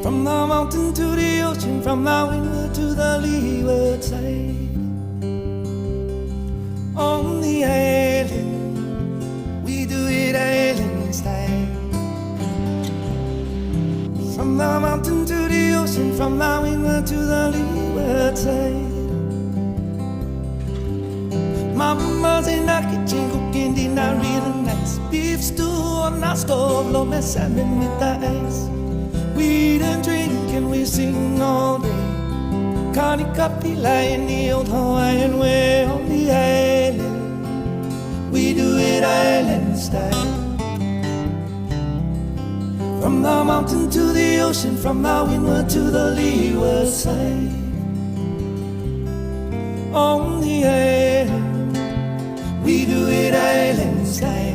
From the mountain to the ocean, from the windward to the leeward side. On the island, we do it island style. From the mountain to the ocean, from the windward to the leeward side. Mama's in the kitchen cooking dinner real nice. Beef stew on the stove, low my salmon with the ice. We don't drink and we sing all day. Connie Kapila in the old Hawaiian way. On the island, we do it island style. From the mountain to the ocean, from the windward to the leeward side. On the island, we do it island style.